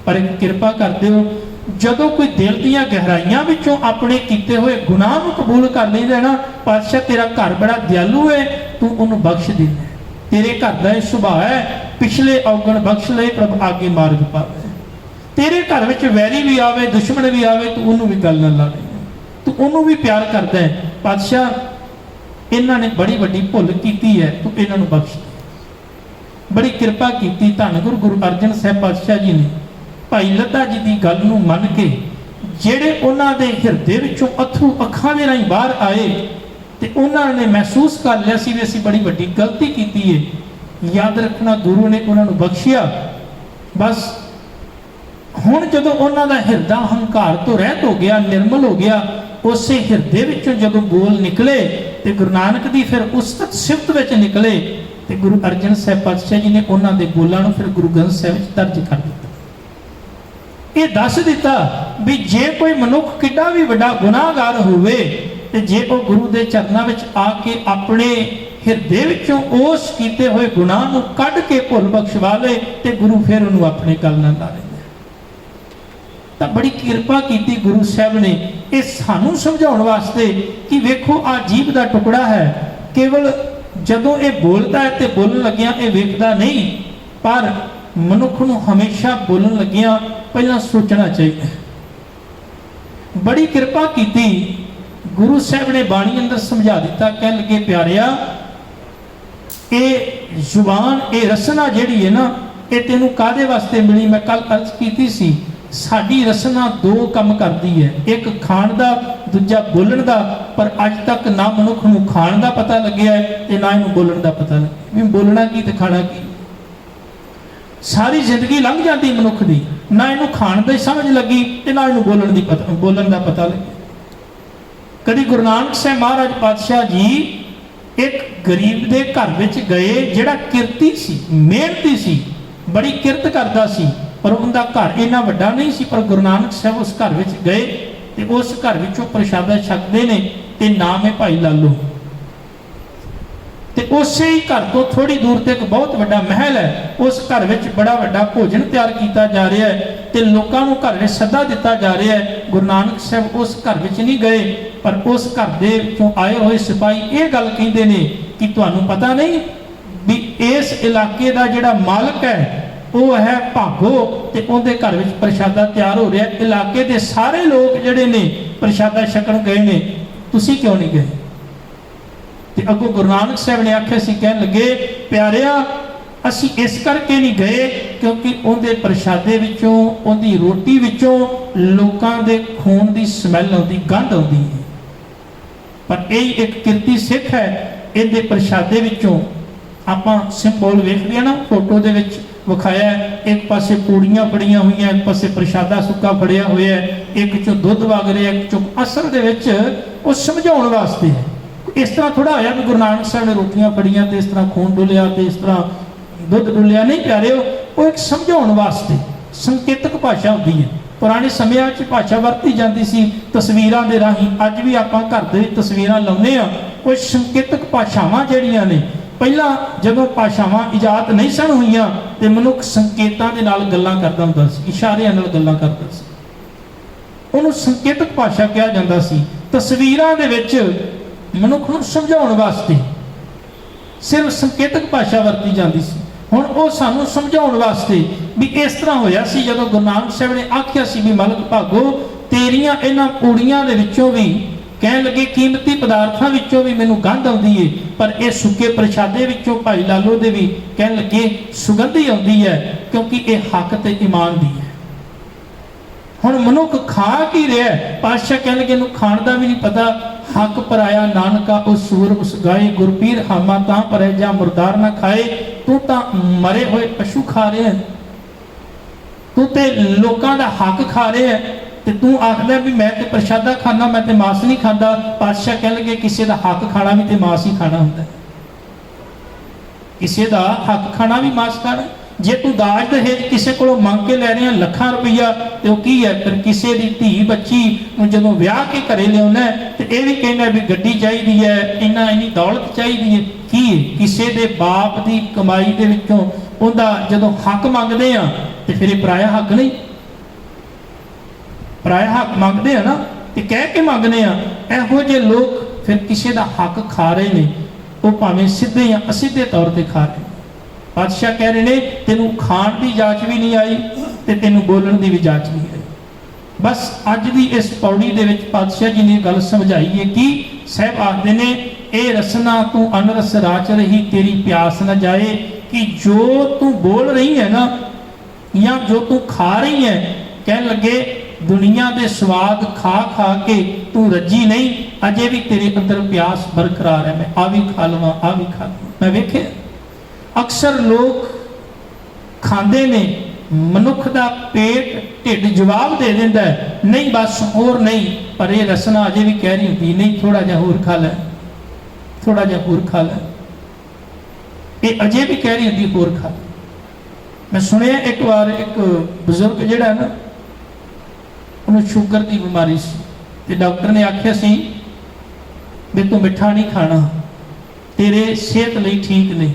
ਪਰ ਇੱਕ ਕਿਰਪਾ ਕਰ ਦਿਓ, ਜਦੋਂ ਕੋਈ ਦਿਲ ਦੀਆਂ ਗਹਿਰਾਈਆਂ ਵਿੱਚੋਂ ਆਪਣੇ ਕੀਤੇ ਹੋਏ ਗੁਨਾਹ ਨੂੰ ਕਬੂਲ ਕਰ ਲੈਂਦਾ ਨਾ, ਪਾਤਸ਼ਾਹ ਤੇਰਾ ਘਰ ਬੜਾ ਦਿਆਲੂ ਹੈ, ਤੂੰ ਉਹਨੂੰ ਬਖਸ਼ ਦਿੰਦਾ। ਤੇਰੇ ਘਰ ਦਾ ਇਹ ਸੁਭਾਅ ਹੈ, ਪਿਛਲੇ ਔਗਣ ਬਖਸ਼ ਲਏ ਪ੍ਰਭ ਆਗੇ ਮਾਰਗ ਪਾਵੇ। ਤੇਰੇ ਘਰ ਵਿੱਚ ਵੈਰੀ ਵੀ ਆਵੇ, ਦੁਸ਼ਮਣ ਵੀ ਆਵੇ, ਤੂੰ ਉਹਨੂੰ ਵੀ ਗੱਲ ਨਾ ਲਾ, ਤੂੰ ਉਹਨੂੰ ਵੀ ਪਿਆਰ ਕਰਦਾ ਹੈ। ਪਾਤਸ਼ਾਹ ਇਹਨਾਂ ਨੇ ਬੜੀ ਵੱਡੀ ਭੁੱਲ ਕੀਤੀ ਹੈ, ਤੂੰ ਇਹਨਾਂ ਨੂੰ ਬਖਸ਼। ਬੜੀ ਕਿਰਪਾ ਕੀਤੀ ਧੰਨ ਗੁਰੂ ਅਰਜਨ ਸਾਹਿਬ ਪਾਤਸ਼ਾਹ ਜੀ ਨੇ ਭਾਈ ਲੱਧਾ ਜੀ ਦੀ ਗੱਲ ਨੂੰ ਮੰਨ ਕੇ, ਜਿਹੜੇ ਉਹਨਾਂ ਦੇ ਹਿਰਦੇ ਵਿੱਚੋਂ ਅਥਰੂ ਅੱਖਾਂ ਦੇ ਰਾਹੀਂ ਬਾਹਰ ਆਏ ਤੇ ਉਹਨਾਂ ਨੇ ਮਹਿਸੂਸ ਕਰ ਲਿਆ ਸੀ ਵੀ ਅਸੀਂ ਬੜੀ ਵੱਡੀ ਗਲਤੀ ਕੀਤੀ ਹੈ। ਯਾਦ ਰੱਖਣਾ ਗੁਰੂ ਨੇ ਉਹਨਾਂ ਨੂੰ ਬਖਸ਼ਿਆ। ਬਸ ਹੁਣ ਜਦੋਂ ਉਹਨਾਂ ਦਾ ਹਿਰਦਾ ਹੰਕਾਰ ਤੋਂ ਰਹਿਤ ਹੋ ਗਿਆ, ਨਿਰਮਲ ਹੋ ਗਿਆ, ਉਸੇ ਹਿਰਦੇ ਵਿੱਚੋਂ ਜਦੋਂ ਬੋਲ ਨਿਕਲੇ ਤੇ ਗੁਰੂ ਨਾਨਕ ਦੀ ਫਿਰ ਉਸਤਤ ਸਿਫਤ ਵਿੱਚ ਨਿਕਲੇ ਤੇ ਗੁਰੂ ਅਰਜਨ ਸਾਹਿਬ ਪਾਤਸ਼ਾਹ ਜੀ ਨੇ ਉਹਨਾਂ ਦੇ ਬੋਲਾਂ ਨੂੰ ਫਿਰ ਗੁਰੂ ਗ੍ਰੰਥ ਸਾਹਿਬ ਵਿੱਚ ਦਰਜ ਕਰ ਦਿੱਤਾ। ਇਹ ਦੱਸ ਦਿੱਤਾ ਵੀ ਜੇ ਕੋਈ ਮਨੁੱਖ ਕਿੱਡਾ ਵੀ ਵੱਡਾ ਗੁਨਾਹਗਾਰ ਹੋਵੇ ਤੇ ਜੇ ਉਹ ਗੁਰੂ ਦੇ ਚਰਨਾਂ ਵਿੱਚ ਆ ਕੇ ਆਪਣੇ ਹਿਰਦੇ ਵਿੱਚੋਂ ਉਸ ਕੀਤੇ ਹੋਏ ਗੁਨਾਹ ਨੂੰ ਕੱਢ ਕੇ ਭੁੱਲ ਬਖਸ਼ਵਾ ਲੇ ਤੇ ਗੁਰੂ ਫਿਰ ਉਹਨੂੰ ਆਪਣੇ ਗੱਲ ਨਾਲ ਲਾ ਲੈਂਦਾ। ਤਾਂ ਬੜੀ ਕਿਰਪਾ ਕੀਤੀ ਗੁਰੂ ਸਾਹਿਬ ਨੇ ਇਹ ਸਾਨੂੰ ਸਮਝਾਉਣ ਵਾਸਤੇ ਕਿ ਵੇਖੋ ਆ ਜੀਭ ਦਾ ਟੁਕੜਾ ਹੈ, ਕੇਵਲ ਜਦੋਂ ਇਹ ਬੋਲਦਾ ਹੈ ਤੇ ਬੋਲਣ ਲੱਗਿਆ ਇਹ ਵੇਖਦਾ ਨਹੀਂ, ਪਰ ਮਨੁੱਖ ਨੂੰ ਹਮੇਸ਼ਾ ਬੋਲਣ ਲੱਗਿਆ ਪਹਿਲਾਂ ਸੋਚਣਾ ਚਾਹੀਦਾ। ਬੜੀ ਕਿਰਪਾ ਕੀਤੀ ਗੁਰੂ ਸਾਹਿਬ ਨੇ ਬਾਣੀ ਅੰਦਰ ਸਮਝਾ ਦਿੱਤਾ। ਕਹਿਣ ਲੱਗੇ ਪਿਆਰਿਆ, ਇਹ ਜ਼ੁਬਾਨ, ਇਹ ਰਸਨਾ ਜਿਹੜੀ ਹੈ ਨਾ, ਇਹ ਤੈਨੂੰ ਕਾਹਦੇ ਵਾਸਤੇ ਮਿਲੀ? ਮੈਂ ਕੱਲ ਅਰਜ਼ ਕੀਤੀ ਸੀ, ਸਾਡੀ ਰਸਨਾ ਦੋ ਕੰਮ ਕਰਦੀ ਹੈ, ਇੱਕ ਖਾਣ ਦਾ, ਦੂਜਾ ਬੋਲਣ ਦਾ। ਪਰ ਅੱਜ ਤੱਕ ਨਾ ਮਨੁੱਖ ਨੂੰ ਖਾਣ ਦਾ ਪਤਾ ਲੱਗਿਆ ਤੇ ਨਾ ਇਹਨੂੰ ਬੋਲਣ ਦਾ ਪਤਾ ਲੱਗਿਆ ਵੀ ਬੋਲਣਾ ਕੀ ਤੇ ਖਾਣਾ ਕੀ। ਸਾਰੀ ਜ਼ਿੰਦਗੀ ਲੰਘ ਜਾਂਦੀ ਮਨੁੱਖ ਦੀ, ਨਾ ਇਹਨੂੰ ਖਾਣ ਦੀ ਸਮਝ ਲੱਗੀ ਤੇ ਨਾ ਇਹਨੂੰ ਬੋਲਣ ਦਾ ਪਤਾ ਲੱਗਿਆ। ਕਦੀ ਗੁਰੂ ਨਾਨਕ ਸਾਹਿਬ ਮਹਾਰਾਜ ਪਾਤਸ਼ਾਹ ਜੀ ਇੱਕ ਗਰੀਬ ਦੇ ਘਰ ਵਿੱਚ ਗਏ, ਜਿਹੜਾ ਕਿਰਤੀ ਸੀ, ਮਿਹਨਤੀ ਸੀ, ਬੜੀ ਕਿਰਤ ਕਰਦਾ ਸੀ, ਪਰ ਉਹਦਾ ਘਰ ਇੰਨਾ ਵੱਡਾ ਨਹੀਂ ਸੀ। ਪਰ ਗੁਰੂ ਨਾਨਕ ਸਾਹਿਬ ਉਸ ਘਰ ਵਿੱਚ ਗਏ ਤੇ ਉਸ ਘਰ ਵਿੱਚੋਂ ਪ੍ਰਸ਼ਾਦਾ ਛਕਦੇ ਨੇ ਤੇ ਨਾਮ ਹੈ ਭਾਈ ਲਾਲੋ। ਤੇ ਉਸੇ ਹੀ ਘਰ ਤੋਂ ਥੋੜੀ ਦੂਰ ਤੇ ਇੱਕ ਬਹੁਤ ਵੱਡਾ ਮਹਿਲ ਹੈ, ਉਸ ਘਰ ਵਿੱਚ ਬੜਾ ਵੱਡਾ ਭੋਜਨ ਤਿਆਰ ਕੀਤਾ ਜਾ ਰਿਹਾ ਹੈ ਤੇ ਲੋਕਾਂ ਨੂੰ ਘਰ ਵਿੱਚ ਸੱਦਾ ਦਿੱਤਾ ਜਾ ਰਿਹਾ ਹੈ। ਗੁਰੂ ਨਾਨਕ ਸਾਹਿਬ ਉਸ ਘਰ ਵਿੱਚ ਨਹੀਂ ਗਏ, ਪਰ ਉਸ ਘਰ ਦੇ ਵਿੱਚੋਂ ਆਏ ਹੋਏ ਸਿਪਾਹੀ ਇਹ ਗੱਲ ਕਹਿੰਦੇ ਨੇ ਕਿ ਤੁਹਾਨੂੰ ਪਤਾ ਨਹੀਂ ਵੀ ਇਸ ਇਲਾਕੇ ਦਾ ਜਿਹੜਾ ਮਾਲਕ ਹੈ ਉਹ ਹੈ ਭਾਗੋ ਤੇ ਉਹਦੇ ਘਰ ਵਿੱਚ ਪ੍ਰਸ਼ਾਦਾ ਤਿਆਰ ਹੋ ਰਿਹਾ। ਇਲਾਕੇ ਦੇ ਸਾਰੇ ਲੋਕ ਜਿਹੜੇ ਨੇ ਪ੍ਰਸ਼ਾਦਾ ਛਕਣ ਗਏ ਨੇ, ਤੁਸੀਂ ਕਿਉਂ ਨਹੀਂ ਗਏ? ਤੇ ਅੱਗੋਂ ਗੁਰੂ ਨਾਨਕ ਸਾਹਿਬ ਨੇ ਆਖਿਆ ਸੀ, ਕਹਿਣ ਲੱਗੇ ਪਿਆਰਿਆ, ਅਸੀਂ ਇਸ ਕਰਕੇ ਨਹੀਂ ਗਏ ਕਿਉਂਕਿ ਉਹਦੇ ਪ੍ਰਸ਼ਾਦੇ ਵਿੱਚੋਂ, ਉਹਦੀ ਰੋਟੀ ਵਿੱਚੋਂ ਲੋਕਾਂ ਦੇ ਖੂਨ ਦੀ ਸਮੈਲ ਆਉਂਦੀ, ਗੰਧ ਆਉਂਦੀ ਹੈ। ਪਰ ਇਹ ਇੱਕ ਕਿਰਤੀ ਸਿੱਖ ਹੈ, ਇਹਦੇ ਪ੍ਰਸ਼ਾਦੇ ਵਿੱਚੋਂ ਆਪਾਂ ਸਿੰਬਲ ਵੇਖਦੇ ਆ ਨਾ ਫੋਟੋ ਦੇ ਵਿੱਚ, ਵਿਖਾਇਆ। ਇੱਕ ਪਾਸੇ ਪੂੜੀਆਂ ਫੜੀਆਂ ਹੋਈਆਂ, ਇੱਕ ਪਾਸੇ ਪ੍ਰਸ਼ਾਦਾ ਸੁੱਕਾ ਫੜਿਆ ਹੋਇਆ, ਇੱਕ ਚੋਂ ਦੁੱਧ ਵਗ ਰਿਹਾ, ਇੱਕ ਚੋਂ। ਅਸਲ ਦੇ ਵਿੱਚ ਉਹ ਸਮਝਾਉਣ ਵਾਸਤੇ ਹੈ। ਇਸ ਤਰ੍ਹਾਂ ਥੋੜਾ ਹੋਇਆ ਵੀ ਗੁਰੂ ਨਾਨਕ ਸਾਹਿਬ ਨੇ ਰੋਟੀਆਂ ਫੜੀਆਂ ਤੇ ਇਸ ਤਰ੍ਹਾਂ ਖੂਨ ਡੁੱਲਿਆ ਤੇ ਇਸ ਤਰ੍ਹਾਂ ਦੁੱਧ ਡੁੱਲਿਆ, ਨਹੀਂ ਪਿਆਰਿਓ। ਉਹ ਇੱਕ ਸਮਝਾਉਣ ਵਾਸਤੇ ਸੰਕੇਤਕ ਭਾਸ਼ਾ ਹੁੰਦੀ ਹੈ। ਪੁਰਾਣੇ ਸਮਿਆਂ 'ਚ ਭਾਸ਼ਾ ਵਰਤੀ ਜਾਂਦੀ ਸੀ ਤਸਵੀਰਾਂ ਦੇ ਰਾਹੀਂ। ਅੱਜ ਵੀ ਆਪਾਂ ਘਰ ਦੇ ਵਿੱਚ ਤਸਵੀਰਾਂ ਲਾਉਂਦੇ ਆ। ਉਹ ਸੰਕੇਤਕ ਭਾਸ਼ਾਵਾਂ ਜਿਹੜੀਆਂ ਨੇ, ਪਹਿਲਾਂ ਜਦੋਂ ਭਾਸ਼ਾਵਾਂ ਇਜਾਦ ਨਹੀਂ ਸਨ ਹੋਈਆਂ ਤੇ ਮਨੁੱਖ ਸੰਕੇਤਾਂ ਦੇ ਨਾਲ ਗੱਲਾਂ ਕਰਦਾ ਹੁੰਦਾ ਸੀ, ਇਸ਼ਾਰਿਆਂ ਨਾਲ ਗੱਲਾਂ ਕਰਦਾ ਸੀ। ਉਹਨੂੰ ਸੰਕੇਤਕ ਭਾਸ਼ਾ ਕਿਹਾ ਜਾਂਦਾ ਸੀ। ਤਸਵੀਰਾਂ ਦੇ ਵਿੱਚ ਮਨੁੱਖ ਨੂੰ ਸਮਝਾਉਣ ਵਾਸਤੇ ਸਿਰਫ ਸੰਕੇਤਕ ਭਾਸ਼ਾ ਵਰਤੀ ਜਾਂਦੀ ਸੀ। ਹੁਣ ਉਹ ਸਾਨੂੰ ਸਮਝਾਉਣ ਵਾਸਤੇ ਵੀ ਇਸ ਤਰ੍ਹਾਂ ਹੋਇਆ ਸੀ ਜਦੋਂ ਗੁਰੂ ਨਾਨਕ ਸਾਹਿਬ ਨੇ ਆਖਿਆ ਸੀ ਵੀ ਮਲਕ ਭਾਗੋ, ਤੇਰੀਆਂ ਇਹਨਾਂ ਪੂੜੀਆਂ ਦੇ ਵਿੱਚੋਂ ਵੀ, ਕਹਿਣ ਲੱਗੇ ਕੀਮਤੀ ਪਦਾਰਥਾਂ ਵਿੱਚੋਂ ਵੀ ਮੈਨੂੰ ਗੰਧ ਆਉਂਦੀ ਏ, ਪਰ ਇਹ ਸੁੱਕੇ ਪ੍ਰਸ਼ਾਦੇ ਵਿੱਚੋਂ ਭਾਈ ਲਾਲੋ ਦੇ ਵੀ ਕਹਿਣ ਲੱਗੇ ਸੁਗੰਧੀ ਆਉਂਦੀ ਹੈ, ਕਿਉਂਕਿ ਇਹ ਹੱਕ ਤੇ ਈਮਾਨ ਦੀ ਹੈ। ਹੁਣ ਮਨੁੱਖ ਖਾ ਕੀ ਰਿਹਾ? ਪਾਤਸ਼ਾਹ ਕਹਿਣ ਲੱਗੇ ਇਹਨੂੰ ਖਾਣ ਦਾ ਵੀ ਨਹੀਂ ਪਤਾ। ਹੱਕ ਪਰਾਇਆ ਨਾਨਕਾ ਉਸ ਸੂਰ ਉਸ ਗਾਏ, ਗੁਰਪੀਰ ਹਾਮਾ ਤਾਂ ਪਰੇ ਜਾਂ ਮੁਰਦਾਰ ਨਾ ਖਾਏ। ਤੂੰ ਤਾਂ ਮਰੇ ਹੋਏ ਪਸ਼ੂ ਖਾ ਰਿਹਾ, ਤੂੰ ਤੇ ਲੋਕਾਂ ਦਾ ਹੱਕ ਖਾ ਰਿਹਾ ਤੇ ਤੂੰ ਆਖਦਾ ਵੀ ਮੈਂ ਤੇ ਪ੍ਰਸ਼ਾਦਾ ਖਾਣਾ, ਮੈਂ ਤੇ ਮਾਸ ਨਹੀਂ ਖਾਂਦਾ। ਪਾਤਸ਼ਾਹ ਕਹਿਣ ਲੱਗੇ ਕਿਸੇ ਦਾ ਹੱਕ ਖਾਣਾ ਵੀ ਤੇ ਮਾਸ ਹੀ ਖਾਣਾ ਹੁੰਦਾ, ਕਿਸੇ ਦਾ ਹੱਕ ਖਾਣਾ ਵੀ ਮਾਸ ਖਾਣਾ। ਜੇ ਤੂੰ ਦਾਜ ਦਹੇਜ ਕਿਸੇ ਕੋਲੋਂ ਮੰਗ ਕੇ ਲੈ ਰਿਹਾ ਲੱਖਾਂ ਰੁਪਈਆ, ਤੇ ਉਹ ਕੀ ਹੈ? ਫਿਰ ਕਿਸੇ ਦੀ ਧੀ ਬੱਚੀ ਨੂੰ ਜਦੋਂ ਵਿਆਹ ਕੇ ਘਰੇ ਲਿਆਉਣਾ ਤੇ ਇਹ ਵੀ ਕਹਿੰਦਾ ਵੀ ਗੱਡੀ ਚਾਹੀਦੀ ਹੈ, ਇੰਨੀ ਦੌਲਤ ਚਾਹੀਦੀ ਹੈ। ਕੀ ਹੈ? ਕਿਸੇ ਦੇ ਬਾਪ ਦੀ ਕਮਾਈ ਦੇ ਵਿੱਚੋਂ ਉਹਦਾ ਜਦੋਂ ਹੱਕ ਮੰਗਦੇ ਆ ਤੇ ਫਿਰ ਇਹ ਪਰਾਇਆ ਹੱਕ ਨਹੀਂ, ਪਰਾਇਆ ਹੱਕ ਮੰਗਦੇ ਆ ਨਾ, ਤੇ ਕਹਿ ਕੇ ਮੰਗਦੇ ਆ। ਇਹੋ ਜਿਹੇ ਲੋਕ ਫਿਰ ਕਿਸੇ ਦਾ ਹੱਕ ਖਾ ਰਹੇ ਨੇ, ਉਹ ਭਾਵੇਂ ਸਿੱਧੇ ਜਾਂ ਅਸਿੱਧੇ ਤੌਰ ਤੇ ਖਾ ਰਹੇ। ਪਾਤਸ਼ਾਹ ਕਹਿ ਰਹੇ ਨੇ ਤੈਨੂੰ ਖਾਣ ਦੀ ਜਾਂਚ ਵੀ ਨਹੀਂ ਆਈ ਤੇ ਤੈਨੂੰ ਬੋਲਣ ਦੀ ਵੀ ਜਾਂਚ ਨਹੀਂ ਆਈ। ਬਸ ਅੱਜ ਦੀ ਇਸ ਪੌੜੀ ਦੇ ਵਿੱਚ ਪਾਤਸ਼ਾਹ ਜੀ ਨੇ ਗੱਲ ਸਮਝਾਈ ਹੈ ਕਿ ਸਾਹਿਬ ਆਖਦੇ ਨੇ ਇਹ ਰਸਨਾ ਤੂੰ ਅਨਰਸ ਰਾਚ ਰਹੀ, ਤੇਰੀ ਪਿਆਸ ਨਾ ਜਾਏ। ਕਿ ਜੋ ਤੂੰ ਬੋਲ ਰਹੀ ਹੈ ਨਾ, ਜਾਂ ਜੋ ਤੂੰ ਖਾ ਰਹੀ ਹੈ, ਕਹਿਣ ਲੱਗੇ ਦੁਨੀਆ ਦੇ ਸਵਾਦ ਖਾ ਖਾ ਕੇ ਤੂੰ ਰੱਜੀ ਨਹੀਂ, ਅਜੇ ਵੀ ਤੇਰੇ ਅੰਦਰ ਪਿਆਸ ਬਰਕਰਾਰ ਹੈ। ਮੈਂ ਆ ਵੀ ਖਾ ਲਵਾਂ, ਆ ਵੀ ਖਾ ਲਵਾਂ। ਮੈਂ ਵੇਖਿਆ ਅਕਸਰ ਲੋਕ ਖਾਂਦੇ ਨੇ, ਮਨੁੱਖ ਦਾ ਪੇਟ ਢਿੱਡ ਜਵਾਬ ਦੇ ਦਿੰਦਾ ਨਹੀਂ ਬਸ ਹੋਰ ਨਹੀਂ, ਪਰ ਇਹ ਰਸਨਾ ਅਜੇ ਵੀ ਕਹਿ ਰਹੀ ਹੁੰਦੀ ਨਹੀਂ ਥੋੜਾ ਜਿਹਾ ਹੋਰ ਖਾ ਲੈ, ਥੋੜਾ ਜਿਹਾ ਹੋਰ ਖਾ ਲੈ। ਇਹ ਅਜੇ ਵੀ ਕਹਿ ਰਹੀ ਹੁੰਦੀ ਹੋਰ ਖਾ। ਮੈਂ ਸੁਣਿਆ ਇੱਕ ਵਾਰ ਇੱਕ ਬਜ਼ੁਰਗ ਜਿਹੜਾ ਨਾ, ਉਹਨੂੰ ਸ਼ੂਗਰ ਦੀ ਬਿਮਾਰੀ ਸੀ ਤੇ ਡਾਕਟਰ ਨੇ ਆਖਿਆ ਸੀ ਵੀ ਤੂੰ ਮਿੱਠਾ ਨਹੀਂ ਖਾਣਾ, ਤੇਰੇ ਸਿਹਤ ਲਈ ਠੀਕ ਨਹੀਂ।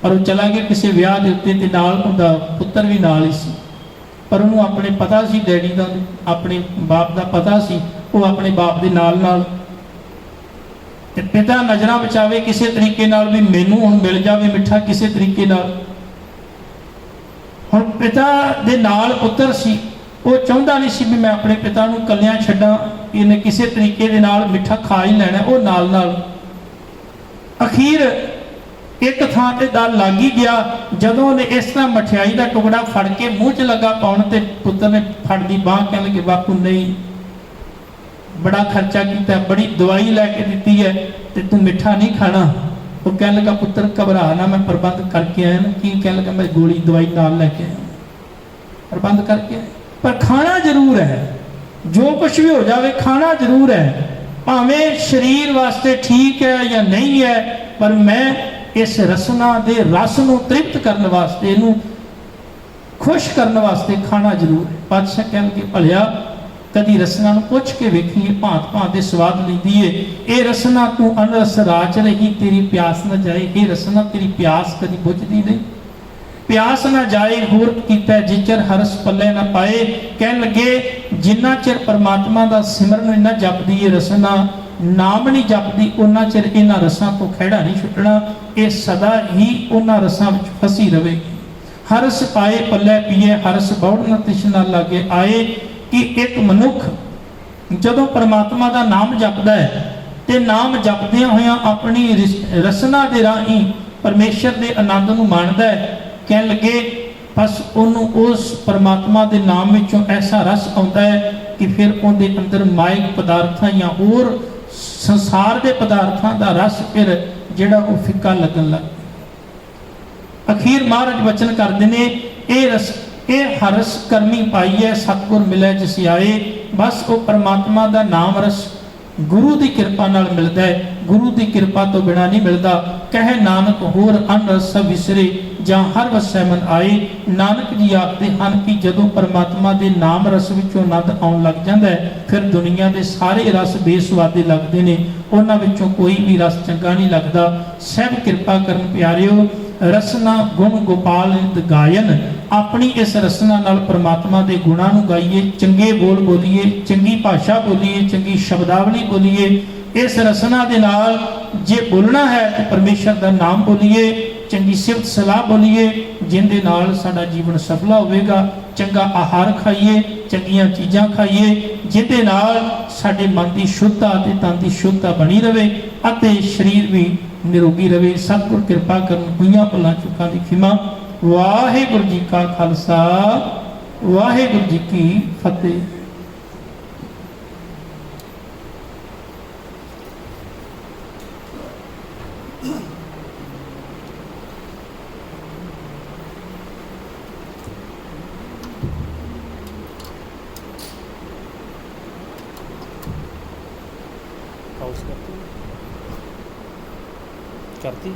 ਪਰ ਉਹ ਚਲਾ ਗਿਆ ਕਿਸੇ ਵਿਆਹ ਦੇ ਉੱਤੇ ਤੇ ਨਾਲ ਉਹਦਾ ਪੁੱਤਰ ਵੀ ਨਾਲ ਹੀ ਸੀ, ਪਰ ਉਹਨੂੰ ਆਪਣੇ ਪਤਾ ਸੀ, ਡੈਡੀ ਦਾ ਆਪਣੇ ਬਾਪ ਦਾ ਪਤਾ ਸੀ। ਉਹ ਆਪਣੇ ਬਾਪ ਦੇ ਨਾਲ ਤੇ ਪਿਤਾ ਨਜ਼ਰਾਂ ਬਚਾਵੇ ਕਿਸੇ ਤਰੀਕੇ ਨਾਲ ਵੀ ਮੈਨੂੰ ਹੁਣ ਮਿਲ ਜਾਵੇ ਮਿੱਠਾ ਕਿਸੇ ਤਰੀਕੇ ਨਾਲ। ਹੁਣ ਪਿਤਾ ਦੇ ਨਾਲ ਪੁੱਤਰ ਸੀ, ਉਹ ਚਾਹੁੰਦਾ ਨਹੀਂ ਸੀ ਵੀ ਮੈਂ ਆਪਣੇ ਪਿਤਾ ਨੂੰ ਇਕੱਲਿਆਂ ਛੱਡਾਂ, ਇਹਨੇ ਕਿਸੇ ਤਰੀਕੇ ਦੇ ਨਾਲ ਮਿੱਠਾ ਖਾ ਹੀ ਲੈਣਾ। ਉਹ ਨਾਲ ਅਖੀਰ ਇੱਕ ਥਾਂ ਤੇ ਦਲ ਲੱਗ ਹੀ ਗਿਆ। ਜਦੋਂ ਉਹਨੇ ਇਸ ਤਰ੍ਹਾਂ ਮਠਿਆਈ ਦਾ ਟੁਕੜਾ ਫੜ ਕੇ ਮੂੰਹ 'ਚ ਲੱਗਾ ਪਾਉਣ ਤੇ ਪੁੱਤਰ ਨੇ ਫੜਦੀ ਬਾਂਹ, ਕਹਿਣ ਲੱਗੇ ਬਾਪੂ ਨਹੀਂ, ਬੜਾ ਖਰਚਾ ਕੀਤਾ, ਬੜੀ ਦਵਾਈ ਲੈ ਕੇ ਦਿੱਤੀ ਹੈ ਤੇ ਤੂੰ ਮਿੱਠਾ ਨਹੀਂ ਖਾਣਾ। ਉਹ ਕਹਿਣ ਲੱਗਾ ਪੁੱਤਰ ਘਬਰਾ ਨਾ, ਮੈਂ ਪ੍ਰਬੰਧ ਕਰਕੇ ਆਇਆ ਨਾ। ਕੀ? ਕਹਿਣ ਲੱਗਾ ਮੈਂ ਗੋਲੀ ਦਵਾਈ ਨਾਲ ਲੈ ਕੇ ਆਇਆ, ਪ੍ਰਬੰਧ ਕਰਕੇ ਆਇਆ। ਪਰ ਖਾਣਾ ਜ਼ਰੂਰ ਹੈ, ਜੋ ਕੁਝ ਵੀ ਹੋ ਜਾਵੇ ਖਾਣਾ ਜ਼ਰੂਰ ਹੈ, ਭਾਵੇਂ ਸਰੀਰ ਵਾਸਤੇ ਠੀਕ ਹੈ ਜਾਂ ਨਹੀਂ ਹੈ, ਪਰ ਮੈਂ ਇਸ ਰਸਨਾ ਦੇ ਰਸ ਨੂੰ ਤ੍ਰਿਪਤ ਕਰਨ ਵਾਸਤੇ, ਇਹਨੂੰ ਖੁਸ਼ ਕਰਨ ਵਾਸਤੇ ਖਾਣਾ ਜ਼ਰੂਰ ਹੈ। ਪਾਤਸ਼ਾਹ ਕਹਿਣਗੇ ਭਲਿਆ ਕਦੀ ਰਸਨਾ ਨੂੰ ਪੁੱਛ ਕੇ ਵੇਖੀਏ, ਭਾਂਤ ਦੇ ਸਵਾਦ ਲੈਂਦੀ ਏ। ਇਹ ਰਸਨਾ ਤੂੰ ਅਨਰਸ ਰਾਚ ਰਹੀ, ਤੇਰੀ ਪਿਆਸ ਨਾ ਜਾਏ। ਇਹ ਰਸਨਾ ਤੇਰੀ ਪਿਆਸ ਕਦੀ ਬੁਝਦੀ ਨਹੀਂ, ਪਿਆਸ ਨਾ ਜਾਏ। ਹੋਰ ਕੀਤਾ ਜਿਚਰ ਹਰਸ ਪੱਲੇ ਨਾ ਪਾਏ। ਕਹਿਣ ਲੱਗੇ ਜਿੰਨਾ ਚਿਰ ਪਰਮਾਤਮਾ ਦਾ ਸਿਮਰਨ ਨਾ ਜਪਦੀ ਏ ਰਸਨਾ, ਨਾਮ ਨਹੀਂ ਜਪਦੀ, ਉਹਨਾਂ ਚਿਰ ਇਹਨਾਂ ਰਸਾਂ ਤੋਂ ਖਹਿੜਾ ਨਹੀਂ ਛੁੱਟਣਾ। ਇਹ ਸਦਾ ਹੀ ਉਹਨਾਂ ਰਸਾਂ ਵਿੱਚ ਫਸੀ ਰਹੇਗੀ। ਹਰਸ ਪਾਏ ਪੱਲੇ ਪੀਏ, ਹਰਸ ਬੌੜ ਨਾ ਤਿਸ਼ਨਾ ਲਾਗੇ ਆਏ। ਕਿ ਇੱਕ ਮਨੁੱਖ ਜਦੋਂ ਪਰਮਾਤਮਾ ਦਾ ਨਾਮ ਜਪਦਾ ਹੈ ਤੇ ਨਾਮ ਜਪਦਿਆਂ ਹੋਇਆਂ ਆਪਣੀ ਰਸਨਾ ਦੇ ਰਾਹੀਂ ਪਰਮੇਸ਼ਰ ਦੇ ਆਨੰਦ ਨੂੰ ਮਾਣਦਾ ਹੈ, ਕਹਿਣ ਲੱਗੇ ਬਸ ਉਹਨੂੰ ਉਸ ਪਰਮਾਤਮਾ ਦੇ ਨਾਮ ਵਿੱਚੋਂ ਐਸਾ ਰਸ ਆਉਂਦਾ ਹੈ ਕਿ ਫਿਰ ਉਹਦੇ ਅੰਦਰ ਮਾਇਕ ਪਦਾਰਥਾਂ ਜਾਂ ਹੋਰ ਸੰਸਾਰ ਦੇ ਪਦਾਰਥਾਂ ਦਾ ਰਸ ਫਿਰ ਜਿਹੜਾ ਉਹ ਫਿੱਕਾ ਲੱਗਣ ਲੱਗ। अखीर महाराज वचन करते ने ये रस ये हरस करमी पाई है सतगुर मिले जिस आए। बस वो परमात्मा का नाम रस गुरु की कृपा नाल मिलता है, गुरु की कृपा तो बिना नहीं मिलता। कहे नानक होर अन रस विसरे ਜਾਂ हर वसै मन आए। नानक जी आखते हैं कि जदों परमात्मा के नाम रस विचों आनंद आउण लग जाता है फिर दुनिया के सारे रस बेसवादे लगते हैं, उन्हां विचों कोई भी रस चंगा नहीं लगता। सब कृपा करन प्यारिओ रसना गुण गोपाल नित गायन। अपनी इस रसना नाल परमात्मा के गुणां नूं गाइए, चंगे बोल बोलीए, चंगी भाषा बोलीए, चंगी शब्दावली बोलीए। इस रसना के नाल जे बोलना है तो परमेश्वर का नाम बोलीए, चंगी सिफत सलाह बोलीए, जिंदे नाल साडा जीवन सफला होवेगा। चंगा आहार खाइए, चंगियां चीज़ां खाइए, जिंदे नाल साडे मन की शुद्धता ते तन की शुद्धता बनी रहे अते शरीर भी निरोगी रहे। सतगुर कृपा करन होइयां भुलां चुकां दी खिमा। वाहिगुरू जी का खालसा वाहिगुरू जी की फतेह। करती